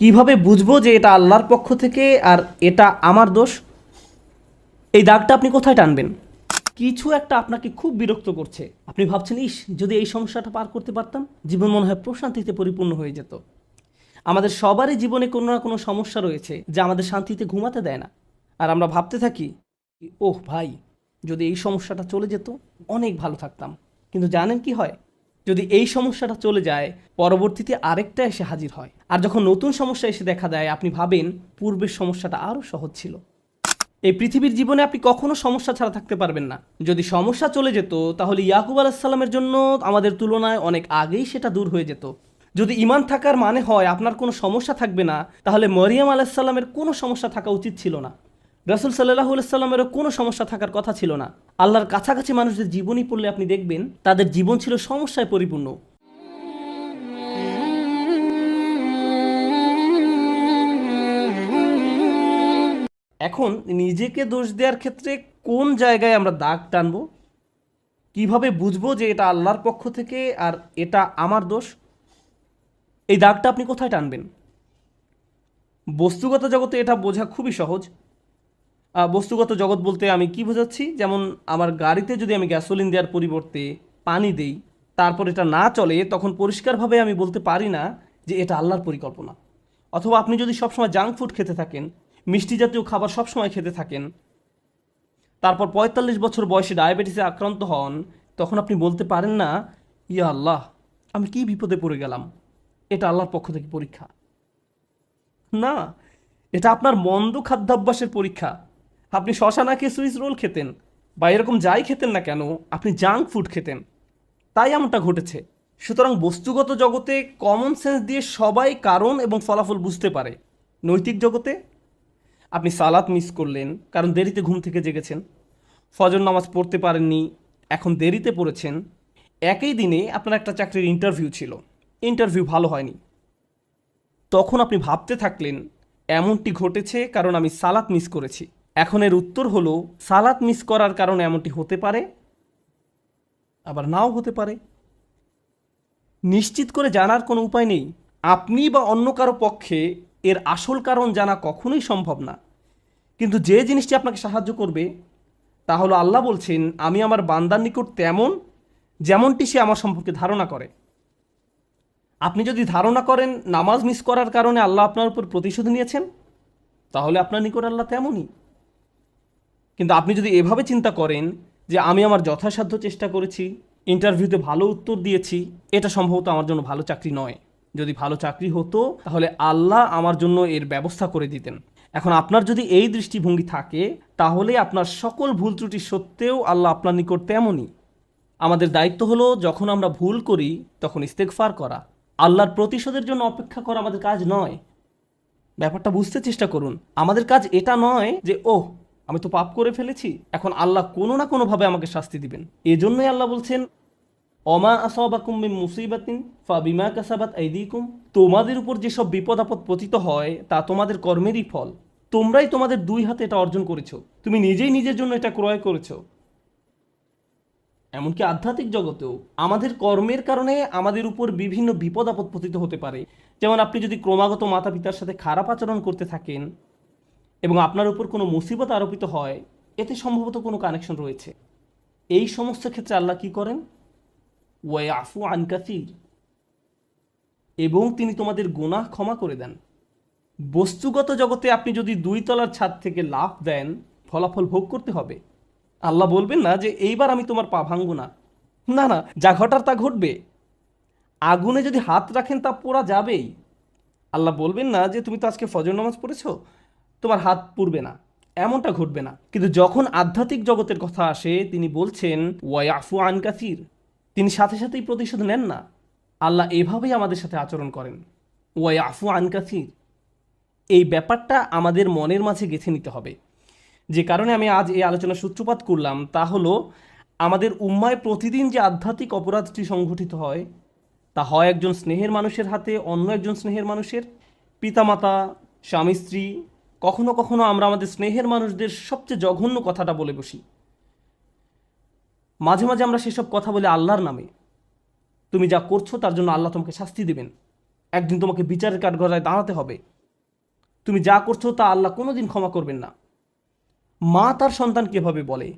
কিভাবে বুঝবো যে এটা আল্লাহর পক্ষ থেকে আর এটা আমার দোষ? এই দাগটা আপনি কোথায় টানবেন? কিছু একটা আপনাকে খুব বিরক্ত করছে, আপনি ভাবছেন, ইস, যদি এই সমস্যাটা পার করতে পারতাম জীবন মনে হয় প্রশান্তিতে পরিপূর্ণ হয়ে যেত। আমাদের সবারই জীবনে কোনো না কোনো সমস্যা রয়েছে যা আমাদের শান্তিতে ঘুমাতে দেয় না। আর আমরা ভাবতে থাকি, ওহ ভাই, যদি এই সমস্যাটা চলে যেত অনেক ভালো থাকতাম। কিন্তু জানেন কি হয়? যদি এই সমস্যাটা চলে যায়, পরবর্তীতে আরেকটা এসে হাজির হয়। আর যখন নতুন সমস্যা এসে দেখা দেয়, আপনি ভাবেন পূর্বের সমস্যাটা আরও সহজ ছিল। এই পৃথিবীর জীবনে আপনি কখনো সমস্যা ছাড়া থাকতে পারবেন না। যদি সমস্যা চলে যেত, তাহলে ইয়াকুব আলাইসাল্লামের জন্য আমাদের তুলনায় অনেক আগেই সেটা দূর হয়ে যেত। যদি ঈমান থাকার মানে হয় আপনার কোনো সমস্যা থাকবে না, তাহলে মরিয়ম আলাইসাল্লামের কোনো সমস্যা থাকা উচিত ছিল না। রাসূল সাল্লাল্লাহু আলাইহি সাল্লামেরও কোনো সমস্যা থাকার কথা ছিল না। আল্লাহর কাছাকাছি মানুষদের জীবনী পড়লে আপনি দেখবেন তাদের জীবন ছিল সমস্যায় পরিপূর্ণ। এখন নিজেকে দোষ দেওয়ার ক্ষেত্রে কোন জায়গায় আমরা দাগ টানবো? কিভাবে বুঝবো যে এটা আল্লাহর পক্ষ থেকে আর এটা আমার দোষ? এই দাগটা আপনি কোথায় টানবেন? বস্তুগত জগতে এটা বোঝা খুবই সহজ। বস্তুগত জগৎ বলতে আমি কি বোঝাচ্ছি, যেমন আমার গাড়িতে যদি আমি গ্যাসোলিন দেওয়ার পরিবর্তে পানি দেই, তারপর এটা না চলে, তখন পরিষ্কারভাবে আমি বলতে পারি না যে এটা আল্লাহর পরিকল্পনা। অথবা আপনি যদি সবসময় জাঙ্ক ফুড খেতে থাকেন, মিষ্টি জাতীয় খাবার সবসময় খেতে থাকেন, তারপর ৪৫ বছর বয়সে ডায়াবেটিসে আক্রান্ত হন, তখন আপনি বলতে পারেন না, ইয়া আল্লাহ, আমি কি বিপদে পড়ে গেলাম, এটা আল্লাহর পক্ষ থেকে পরীক্ষা। না, এটা আপনার মন্দ খাদ্যাভ্যাসের পরীক্ষা। আপনি শশা না খেয়ে সুইস রোল খেতেন, বা এরকম যাই খেতেন না কেন, আপনি জাঙ্ক ফুড খেতেন, তাই এমনটা ঘটেছে। সুতরাং বস্তুগত জগতে কমন সেন্স দিয়ে সবাই কারণ এবং ফলাফল বুঝতে পারে। নৈতিক জগতে আপনি সালাত মিস করলেন কারণ দেরিতে ঘুম থেকে জেগেছেন, ফজর নামাজ পড়তে পারেননি, এখন দেরিতে পড়েছেন। একই দিনে আপনার একটা চাকরির ইন্টারভিউ ছিল, ইন্টারভিউ ভালো হয়নি, তখন আপনি ভাবতে থাকলেন এমনটি ঘটেছে কারণ আমি সালাত মিস করেছি। এখন এর উত্তর হলো, সালাত মিস করার কারণে এমনটি হতে পারে, আবার নাও হতে পারে। নিশ্চিত করে জানার কোনো উপায় নেই। আপনি বা অন্য কারো পক্ষে এর আসল কারণ জানা কখনোই সম্ভব না। কিন্তু যে জিনিসটি আপনাকে সাহায্য করবে তা হলো, আল্লাহ বলছেন, আমি আমার বান্দার নিকট তেমন যেমনটি সে আমার সম্পর্কে ধারণা করে। আপনি যদি ধারণা করেন নামাজ মিস করার কারণে আল্লাহ আপনার উপর প্রতিশোধ নিয়েছেন, তাহলে আপনার নিকট আল্লাহ তেমনই। কিন্তু আপনি যদি এভাবে চিন্তা করেন যে আমি আমার যথাসাধ্য চেষ্টা করেছি, ইন্টারভিউতে ভালো উত্তর দিয়েছি, এটা সম্ভবত আমার জন্য ভালো চাকরি নয়, যদি ভালো চাকরি হতো তাহলে আল্লাহ আমার জন্য এর ব্যবস্থা করে দিতেন। এখন আপনার যদি এই দৃষ্টিভঙ্গি থাকে, তাহলে আপনার সকল ভুল ত্রুটি সত্ত্বেও আল্লাহ আপনার নিকট তেমনই। আমাদের দায়িত্ব হলো যখন আমরা ভুল করি তখন ইস্তেগফার করা। আল্লাহর প্রতিশোধের জন্য অপেক্ষা করা আমাদের কাজ নয়। ব্যাপারটা বুঝতে চেষ্টা করুন। আমাদের কাজ এটা নয় যে, ওহ, আমি তো পাপ করে ফেলেছি, এখন আল্লাহ কোনো না কোনোভাবে আমাকে শাস্তি দিবেন। এজন্যই আল্লাহ বলছেন, অমা আসাবাকুম মিন মুসিবাতিন ফাবিমা কাসাবাত আইদিকুম, তোমাদের উপর যেসব বিপদ আপদ পতিত হয় তা তোমাদের কর্মেরই ফল। তোমরাই তোমাদের দুই হাতে এটা অর্জন করেছো, তুমি নিজেই নিজের জন্য এটা ক্রয় করেছো। এমনকি আধ্যাত্মিক জগতেও আমাদের কর্মের কারণে আমাদের উপর বিভিন্ন বিপদ আপদ পতিত হতে পারে। যেমন আপনি যদি ক্রমাগত মাতা পিতার সাথে খারাপ আচরণ করতে থাকেন এবং আপনার উপর কোনো মুসিবত আরোপিত হয়, এতে সম্ভবত কোনো কানেকশন রয়েছে। এই সমস্ত ক্ষেত্রে আল্লাহ কি করেন? ওয়াইফু আন কাসির, এবং তিনি তোমাদের গুনাহ ক্ষমা করে দেন। বস্তুগত জগতে আপনি যদি 2 তলার ছাদ থেকে লাফ দেন, ফলাফল ভোগ করতে হবে। আল্লাহ বলবেন না যে এইবার আমি তোমার পা ভাঙবো না। না না, যা ঘটার তা ঘটবে। আগুনে যদি হাত রাখেন তা পোড়া যাবেই। আল্লাহ বলবেন না যে তুমি তো আজকে ফজর নামাজ পড়েছো, তোমার হাত পুড়বে না, এমনটা ঘটবে না। কিন্তু যখন আধ্যাত্মিক জগতের কথা আসে, তিনি বলছেন ওয়াইফু আন কাসির, তিনি সাথে সাথেই প্রতিশোধ নেন না। আল্লাহ এভাবেই আমাদের সাথে আচরণ করেন, ওয়াইফু আন কাসির। এই ব্যাপারটা আমাদের মনের মাঝে গেঁথে নিতে হবে। যে কারণে আমি আজ এই আলোচনার সূত্রপাত করলাম তা হলো, আমাদের উম্মায় প্রতিদিন যে আধ্যাত্মিক অপরাধটি সংঘটিত হয়, তা হয় একজন স্নেহের মানুষের হাতে অন্য একজন স্নেহের মানুষের, পিতামাতা, স্বামী স্ত্রী। কখনো কখনো আমরা আমাদের স্নেহের মানুষদের সবচেয়ে জঘন্য কথাটা বলে বসি। মাঝে মাঝে আমরা সেসব কথা বলে আল্লাহর নামে। তুমি যা করছো তার জন্য আল্লাহ তোমাকে শাস্তি দেবেন। একদিন তোমাকে বিচারের কাঠগড়ায় দাঁড়াতে হবে। তুমি যা করছো তা আল্লাহ কোনোদিন ক্ষমা করবেন না। মা তার সন্তানকে এভাবে বলে,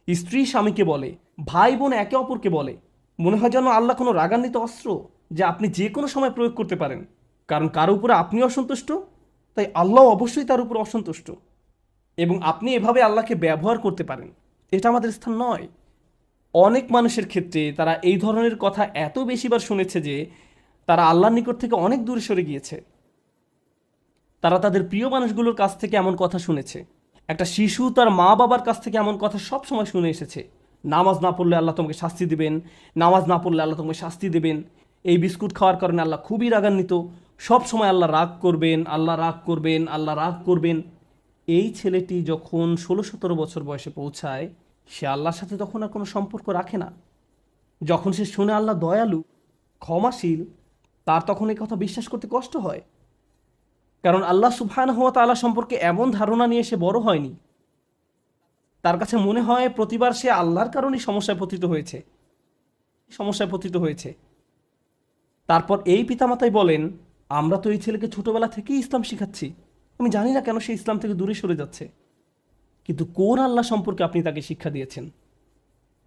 স্ত্রী স্বামীকে বলে, ভাই বোন একে অপরকে বলে। মনে হয় যেন আল্লাহ কোনো রাগান্বিত অস্ত্র যা আপনি যে কোনো সময় প্রয়োগ করতে পারেন। কারণ কারো উপরে আপনি অসন্তুষ্ট, তাই আল্লাহ অবশ্যই তার উপর অসন্তুষ্ট, এবং আপনি এভাবে আল্লাহকে ব্যবহার করতে পারেন। এটা আমাদের স্থান নয়। অনেক মানুষের ক্ষেত্রে তারা এই ধরনের কথা এত বেশিবার শুনেছে যে তারা আল্লাহর নিকট থেকে অনেক দূরে সরে গিয়েছে। তারা তাদের প্রিয় মানুষগুলোর কাছ থেকে এমন কথা শুনেছে। একটা শিশু তার মা বাবার কাছ থেকে এমন কথা সব সময় শুনে এসেছে, নামাজ না পড়লে আল্লাহ তোমাকে শাস্তি দেবেন, নামাজ না পড়লে আল্লাহ তোমাকে শাস্তি দেবেন, এই বিস্কুট খাওয়ার কারণে আল্লাহ খুবই রাগান্বিত, সব সময় আল্লাহ রাগ করবেন, আল্লাহ রাগ করবেন, আল্লাহ রাগ করবেন। এই ছেলেটি যখন 16-17 বছর বয়সে পৌঁছায়, সে আল্লাহর সাথে তখন আর কোনো সম্পর্ক রাখে না। যখন সে শুনে আল্লাহ দয়ালু, ক্ষমাশীল, তার তখন এই কথা বিশ্বাস করতে কষ্ট হয়। কারণ আল্লাহ সুবহানাহু ওয়া তাআলা সম্পর্কে এমন ধারণা নিয়ে সে বড় হয়নি। তার কাছে মনে হয় প্রতিবার সে আল্লাহর কারণেই সমস্যায় পতিত হয়েছে। তারপর এই পিতামাতাই বলেন, আমরা তো এই ছেলেকে ছোটবেলা থেকেই ইসলাম শিখাচ্ছি, আমি জানি না কেন সে ইসলাম থেকে দূরে সরে যাচ্ছে। কিন্তু কোন আল্লাহ সম্পর্কে আপনি তাকে শিক্ষা দিয়েছেন?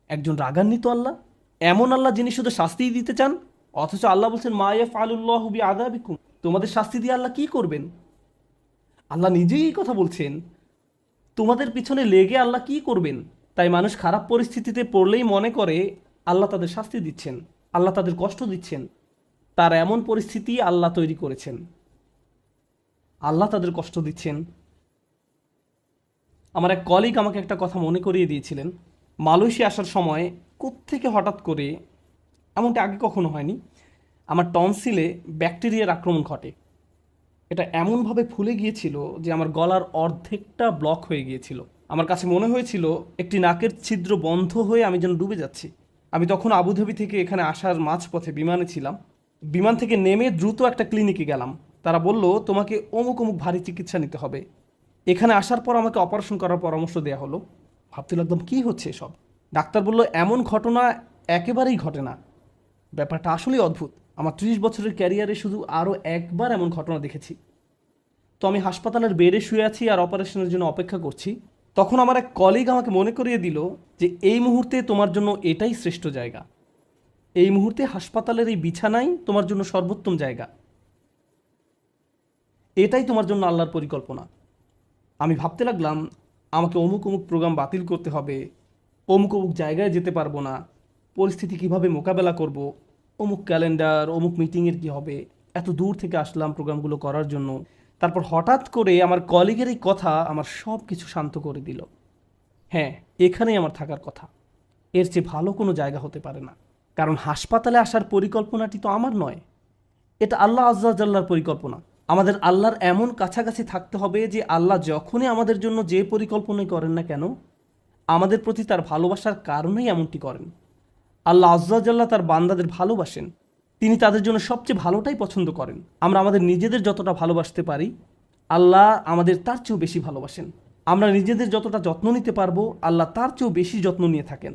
একজন রাগান্বিত আল্লাহ, এমন আল্লাহ যিনি শুধু শাস্তিই দিতে চান। অথচ আল্লাহ বলছেন, মা ইয়াফআলুল্লাহু বিআযাবিকুম, তোমাদের শাস্তি দিয়ে আল্লাহ কি করবেন? আল্লাহ নিজেই এই কথা বলছেন, তোমাদের পিছনে লেগে আল্লাহ কি করবেন? তাই মানুষ খারাপ পরিস্থিতিতে পড়লেই মনে করে আল্লাহ তাদের শাস্তি দিচ্ছেন, আল্লাহ তাদের কষ্ট দিচ্ছেন। তার এমন পরিস্থিতি আল্লাহ তৈরি করেছেন, আল্লাহ তাদের কষ্ট দিচ্ছেন। আমার এক কলিগ আমাকে একটা কথা মনে করিয়ে দিয়েছিলেন। মালয়েশিয়া আসার সময় কোত্থেকে হঠাৎ করে, এমনটা আগে কখনো হয়নি, আমার টনসিলে ব্যাকটেরিয়ার আক্রমণ ঘটে। এটা এমনভাবে ফুলে গিয়েছিল যে আমার গলার অর্ধেকটা ব্লক হয়ে গিয়েছিল। আমার কাছে মনে হয়েছিল একটি নাকের ছিদ্র বন্ধ হয়ে আমি যেন ডুবে যাচ্ছি। আমি তখন আবুধাবি থেকে এখানে আসার মাঝপথে বিমানে ছিলাম। বিমান থেকে নেমে দ্রুত একটা ক্লিনিকে গেলাম। তারা বলল, তোমাকে অমুক অমুক ভারী চিকিৎসা নিতে হবে। এখানে আসার পর আমাকে অপারেশন করার পরামর্শ দেওয়া হলো। ভাবতে লাগলাম, কী হচ্ছে এসব? ডাক্তার বলল, এমন ঘটনা একেবারেই ঘটে না। ব্যাপারটা আসলেই অদ্ভুত। আমার 30 বছরের ক্যারিয়ারে শুধু আরও একবার এমন ঘটনা দেখেছি। তো আমি হাসপাতালের বেডে শুয়ে আছি আর অপারেশনের জন্য অপেক্ষা করছি। তখন আমার এক কলিগ আমাকে মনে করিয়ে দিল যে এই মুহূর্তে তোমার জন্য এটাই শ্রেষ্ঠ জায়গা। এই মুহূর্তে হাসপাতালের এই বিছানাই তোমার জন্য সর্বোত্তম জায়গা। এটাই তোমার জন্য আল্লাহর পরিকল্পনা। আমি ভাবতে লাগলাম, আমাকে অমুক অমুক প্রোগ্রাম বাতিল করতে হবে, অমুক অমুক জায়গায় যেতে পারবো না, পরিস্থিতি কিভাবে মোকাবেলা করব, অমুক ক্যালেন্ডার, অমুক মিটিংয়ের কী হবে। এত দূর থেকে আসলাম প্রোগ্রামগুলো করার জন্য। তারপর হঠাৎ করে আমার কলিগের এই কথা আমার সব কিছু শান্ত করে দিল। হ্যাঁ, এখানেই আমার থাকার কথা। এর চেয়ে ভালো কোনো জায়গা হতে পারে না। কারণ হাসপাতালে আসার পরিকল্পনাটি তো আমার নয়, এটা আল্লাহ আজ্জা জাল্লার পরিকল্পনা। আমাদের আল্লাহর এমন কাছাকাছি থাকতে হবে যে আল্লাহ যখনই আমাদের জন্য যে পরিকল্পনাই করেন না কেন, আমাদের প্রতি তার ভালোবাসার কারণেই এমনটি করেন। আল্লাহ আজ্জা জাল্লাহ তার বান্দাদের ভালোবাসেন। তিনি তাদের জন্য সবচেয়ে ভালোটাই পছন্দ করেন। আমরা আমাদের নিজেদের যতটা ভালোবাসতে পারি, আল্লাহ আমাদের তার চেয়েও বেশি ভালোবাসেন। আমরা নিজেদের যতটা যত্ন নিতে পারবো, আল্লাহ তার চেয়েও বেশি যত্ন নিয়ে থাকেন।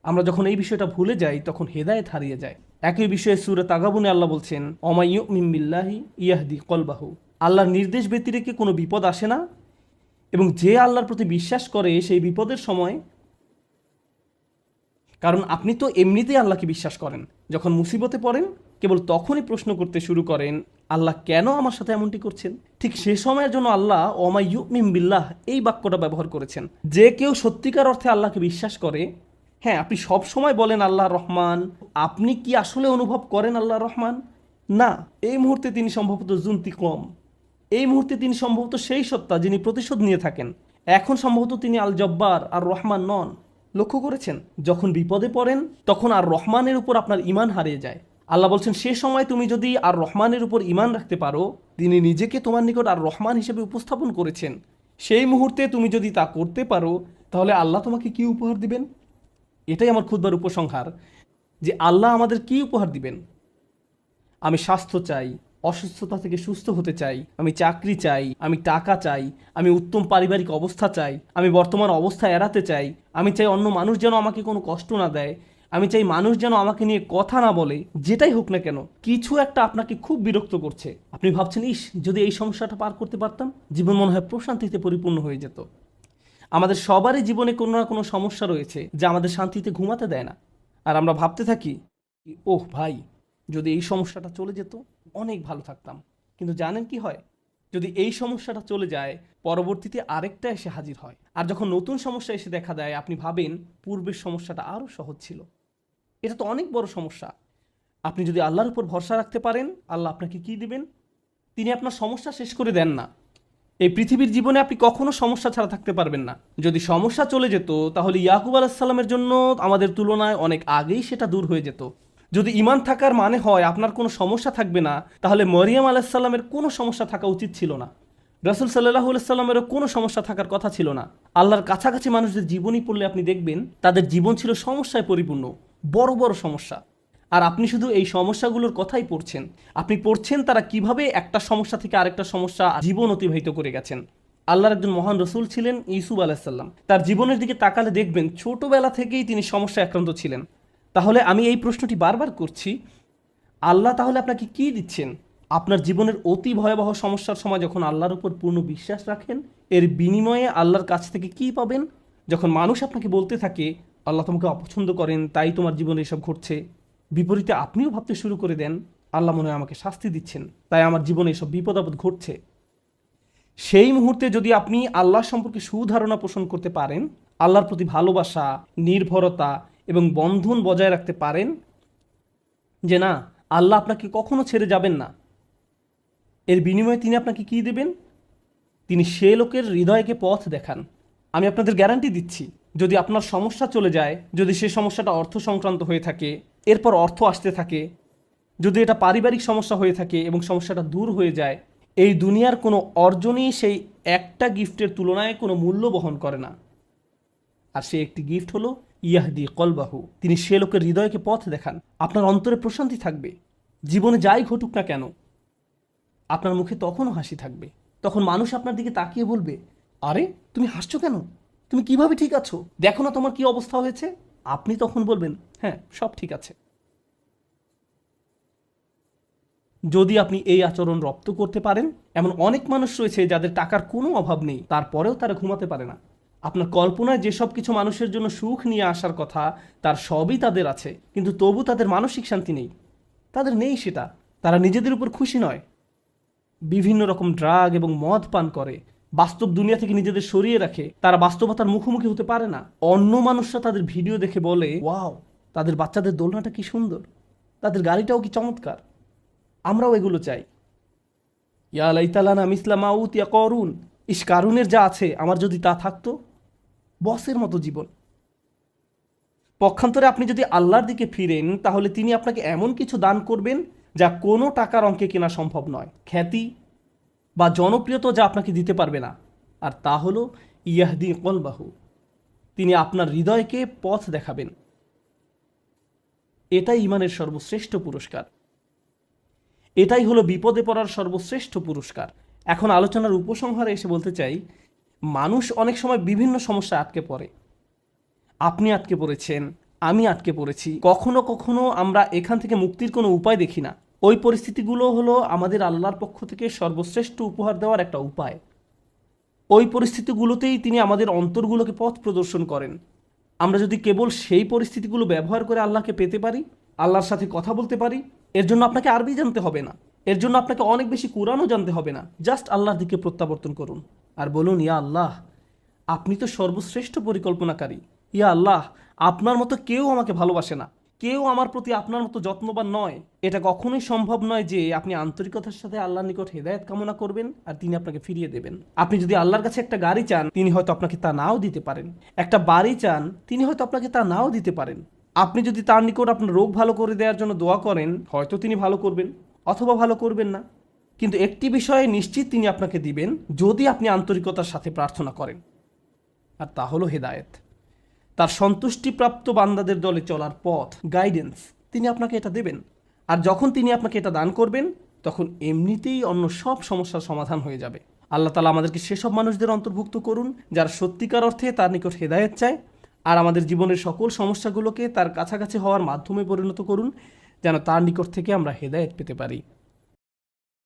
আমরা যখন এই বিষয়টা ভুলে যাই, তখন হেদায়েত হারিয়ে যায়। একই বিষয়ে সূরা তাগাবুনে আল্লাহ বলছেন, ওয়া ইউমিন বিল্লাহি ইয়াহদি কলবাহু, আল্লাহর নির্দেশ ব্যতিরেকে কোনো বিপদ আসে না, এবং যে আল্লাহর প্রতি বিশ্বাস করে সেই বিপদের সময়, কারণ আপনি তো এমনিতেই আল্লাহকে বিশ্বাস করেন, যখন মুসিবতে পড়েন কেবল তখনই প্রশ্ন করতে শুরু করেন, আল্লাহ কেন আমার সাথে এমনটি করছেন? ঠিক সে সময়ের জন্য আল্লাহ ওয়া ইউমিন বিল্লাহ এই বাক্যটা ব্যবহার করেছেন। যে কেউ সত্যিকার অর্থে আল্লাহকে বিশ্বাস করে, হ্যাঁ, আপনি সব সময় বলেন আল্লাহ রহমান, আপনি কি আসলে অনুভব করেন আল্লাহ রহমান? না, এই মুহূর্তে তিনি সম্ভবত জুন্তিকম, এই মুহূর্তে তিনি সম্ভবত সেই সত্তা যিনি প্রতিশোধ নিয়ে থাকেন। এখন সম্ভবত তিনি আল জব্বার আর রহমান নন। লক্ষ্য করেছেন, যখন বিপদে পড়েন তখন আর রহমানের উপর আপনার ঈমান হারিয়ে যায়। আল্লাহ বলছেন, সে সময় তুমি যদি আর রহমানের উপর ঈমান রাখতে পারো, তিনি নিজেকে তোমার নিকট আর রহমান হিসেবে উপস্থাপন করেছেন, সেই মুহূর্তে তুমি যদি তা করতে পারো, তাহলে আল্লাহ তোমাকে কি উপহার দিবেন? এটাই আমার খুতবার উপসংহার, যে আল্লাহ আমাদের কি উপহার দিবেন। আমি স্বাস্থ্য চাই, অসুস্থতা থেকে সুস্থ হতে চাই, আমি চাকরি চাই, আমি টাকা চাই, আমি উত্তম পারিবারিক অবস্থা চাই, আমি বর্তমান অবস্থা এড়াতে চাই, আমি চাই অন্য মানুষ যেন আমাকে কোনো কষ্ট না দেয়, আমি চাই মানুষ যেন আমাকে নিয়ে কথা না বলে, যেটাই হোক না কেন কিছু একটা আপনাকে খুব বিরক্ত করছে। আপনি ভাবছেন, ইস যদি এই সমস্যাটা পার করতে পারতাম, জীবন মনে হয় প্রশান্তিতে পরিপূর্ণ হয়ে যেত। আমাদের সবারই জীবনে কোনো না কোনো সমস্যা রয়েছে যা আমাদের শান্তিতে ঘুমাতে দেয় না। আর আমরা ভাবতে থাকি, ওহ ভাই, যদি এই সমস্যাটা চলে যেত অনেক ভালো থাকতাম। কিন্তু জানেন কি হয়? যদি এই সমস্যাটা চলে যায়, পরবর্তীতে আরেকটা এসে হাজির হয়। আর যখন নতুন সমস্যা এসে দেখা দেয়, আপনি ভাবেন পূর্বের সমস্যাটা আরও সহজ ছিল। এটা তো অনেক বড় সমস্যা। আপনি যদি আল্লাহর উপর ভরসা রাখতে পারেন, আল্লাহ আপনাকে কি দিবেন? তিনি আপনার সমস্যা শেষ করে দেন না। এই পৃথিবীর জীবনে আপনি কখনো সমস্যা ছাড়া থাকতে পারবেন না। যদি সমস্যা চলে যেত, তাহলে ইয়াকুব আলাইসাল্লামের জন্য আমাদের তুলনায় অনেক আগেই সেটা দূর হয়ে যেত। যদি ঈমান থাকার মানে হয় আপনার কোনো সমস্যা থাকবে না, তাহলে মরিয়ম আলাইসাল্লামের কোনো সমস্যা থাকা উচিত ছিল না। রাসূল সাল্লাল্লাহু আলাইহি সাল্লামেরও কোনো সমস্যা থাকার কথা ছিল না। আল্লাহর কাছাকাছি মানুষদের জীবনী পড়লে আপনি দেখবেন তাদের জীবন ছিল সমস্যায় পরিপূর্ণ, বড় বড় সমস্যা। আর আপনি শুধু এই সমস্যাগুলোর কথাই পড়ছেন। আপনি পড়ছেন তারা কিভাবে একটা সমস্যা থেকে আরেকটা সমস্যা জীবন অতিবাহিত করে গেছেন। আল্লাহর একজন মহান রসুল ছিলেন ইউসুফ আলাইসাল্লাম। তার জীবনের দিকে তাকালে দেখবেন ছোটবেলা থেকেই তিনি সমস্যায় আক্রান্ত ছিলেন। তাহলে আমি এই প্রশ্নটি বারবার করছি, আল্লাহ তাহলে আপনাকে কি দিচ্ছেন? আপনার জীবনের অতি ভয়াবহ সমস্যার সময় যখন আল্লাহর উপর পূর্ণ বিশ্বাস রাখেন, এর বিনিময়ে আল্লাহর কাছ থেকে কি পাবেন? যখন মানুষ আপনাকে বলতে থাকে আল্লাহ তোমাকে অপছন্দ করেন, তাই তোমার জীবনে এসব ঘটছে, বিপরীতে আপনিও ভাবতে শুরু করে দেন আল্লাহ মনে হয় আমাকে শাস্তি দিচ্ছেন, তাই আমার জীবনে এসব বিপদ আপদ ঘটছে। সেই মুহূর্তে যদি আপনি আল্লাহ সম্পর্কে সুধারণা পোষণ করতে পারেন, আল্লাহর প্রতি ভালোবাসা, নির্ভরতা এবং বন্ধন বজায় রাখতে পারেন যে না, আল্লাহ আপনাকে কখনো ছেড়ে যাবেন না, এর বিনিময়ে তিনি আপনাকে কি দেবেন? তিনি সে লোকের হৃদয়কে পথ দেখান। আমি আপনাদের গ্যারান্টি দিচ্ছি, যদি আপনার সমস্যা চলে যায়, যদি সে সমস্যাটা অর্থ সংক্রান্ত হয়ে থাকে, এরপর অর্থ আসতে থাকে, যদি এটা পারিবারিক সমস্যা হয়ে থাকে এবং সমস্যাটা দূর হয়ে যায়, এই দুনিয়ার কোনো অর্জনই সেই একটা গিফটের তুলনায় কোনো মূল্য বহন করে না। আর সে একটি গিফট হলো ইয়াহদি কলবাহু, তিনি সে লোকের হৃদয়কে পথ দেখান। আপনার অন্তরে প্রশান্তি থাকবে, জীবনে যাই ঘটুক না কেন আপনার মুখে তখনও হাসি থাকবে। তখন মানুষ আপনার দিকে তাকিয়ে বলবে, আরে তুমি হাসছো কেন? তুমি কিভাবে ঠিক আছো? দেখো না তোমার কি অবস্থা হয়েছে। আপনি তখন বলবেন, হ্যাঁ সব ঠিক আছে। যদি আপনি এই আচরণ রপ্ত করতে পারেন, এমন অনেক মানুষ রয়েছে যাদের টাকার কোনো অভাব নেই, তারপরেও তারা ঘুমাতে পারে না। আপনার কল্পনায় যেসব কিছু মানুষের জন্য সুখ নিয়ে আসার কথা, তার সবই তাদের আছে, কিন্তু তবু তাদের মানসিক শান্তি নেই। তাদের নেই সেটা। তারা নিজেদের উপর খুশি নয়, বিভিন্ন রকম ড্রাগ এবং মদ পান করে, বাস্তব দুনিয়া থেকে নিজেদের সরিয়ে রাখে। তারা বাস্তবতার মুখোমুখি হতে পারে না। অন্য মানুষরা তাদের ভিডিও দেখে বলে, ওয়াও, তাদের বাচ্চাদের দোলনাটা কি সুন্দর, তাদের গাড়িটাও কি চমৎকার, আমরাও এগুলো চাই। ইয়া লাইতালানা মিসলা মা উতিয়া করুন, ইস কারুনের যা আছে আমার যদি তা থাকতো। বসের মতো জীবন। পক্ষান্তরে আপনি যদি আল্লাহর দিকে ফিরেন, তাহলে তিনি আপনাকে এমন কিছু দান করবেন যা কোনো টাকার অঙ্কে কেনা সম্ভব নয়। খ্যাতি বা জনপ্রিয়তা যা আপনাকে দিতে পারবে না। আর তা হলো ইয়াহদি কলবাহু, তিনি আপনার হৃদয়কে পথ দেখাবেন। এটাই ইমানের সর্বশ্রেষ্ঠ পুরস্কার। এটাই হলো বিপদে পড়ার সর্বশ্রেষ্ঠ পুরস্কার। এখন আলোচনার উপসংহারে এসে বলতে চাই, মানুষ অনেক সময় বিভিন্ন সমস্যায় আটকে পড়ে। আপনি আটকে পড়েছেন, আমি আটকে পড়েছি। কখনো কখনো আমরা এখান থেকে মুক্তির কোনো উপায় দেখি না। ওই পরিস্থিতিগুলো হলো আমাদের আল্লাহর পক্ষ থেকে সর্বশ্রেষ্ঠ উপহার দেওয়ার একটা উপায়। ওই পরিস্থিতিগুলোতেই তিনি আমাদের অন্তরগুলোকে পথ প্রদর্শন করেন। আমরা যদি কেবল সেই পরিস্থিতিগুলো ব্যবহার করে আল্লাহকে পেতে পারি, আল্লাহর সাথে কথা বলতে পারি, এর জন্য আপনাকে আরবি জানতে হবে না, এর জন্য আপনাকে অনেক বেশি কোরআনও জানতে হবে না। জাস্ট আল্লাহর দিকে প্রত্যাবর্তন করুন আর বলুন, ইয়া আল্লাহ, আপনি তো সর্বশ্রেষ্ঠ পরিকল্পনাকারী। ইয়া আল্লাহ, আপনার মতো কেউ আমাকে ভালোবাসে না, কেউ আমার প্রতি আপনার মতো যত্নবান নয়। এটা কখনোই সম্ভব নয় যে আপনি আন্তরিকতার সাথে আল্লাহর নিকট হেদায়েত কামনা করবেন আর তিনি আপনাকে ফিরিয়ে দেবেন। আপনি যদি আল্লাহর কাছে একটা গাড়ি চান, তিনি হয়তো আপনাকে তা নাও দিতে পারেন। একটা বাড়ি চান, তিনি হয়তো আপনাকে তা নাও দিতে পারেন। আপনি যদি তার নিকট আপনার রোগ ভালো করে দেওয়ার জন্য দোয়া করেন, হয়তো তিনি ভালো করবেন অথবা ভালো করবেন না। কিন্তু একটি বিষয়ে নিশ্চিত তিনি আপনাকে দিবেন, যদি আপনি আন্তরিকতার সাথে প্রার্থনা করেন, আর তা হলো হেদায়েত। তার সন্তুষ্টিপ্রাপ্ত বান্দাদের দলে চলার পথ, গাইডেন্স, তিনি আপনাকে এটা দেবেন। আর যখন তিনি আপনাকে এটা দান করবেন, তখন এমনিতেই অন্য সব সমস্যার সমাধান হয়ে যাবে। আল্লাহ তাআলা আমাদেরকে সেসব মানুষদের অন্তর্ভুক্ত করুন যারা সত্যিকার অর্থে তার নিকট হেদায়েত চায় আর আমাদের জীবনের সকল সমস্যাগুলোকে তার কাছাকাছি হওয়ার মাধ্যমে পরিণত করুন, যেন তার নিকট থেকে আমরা হেদায়েত পেতে পারি।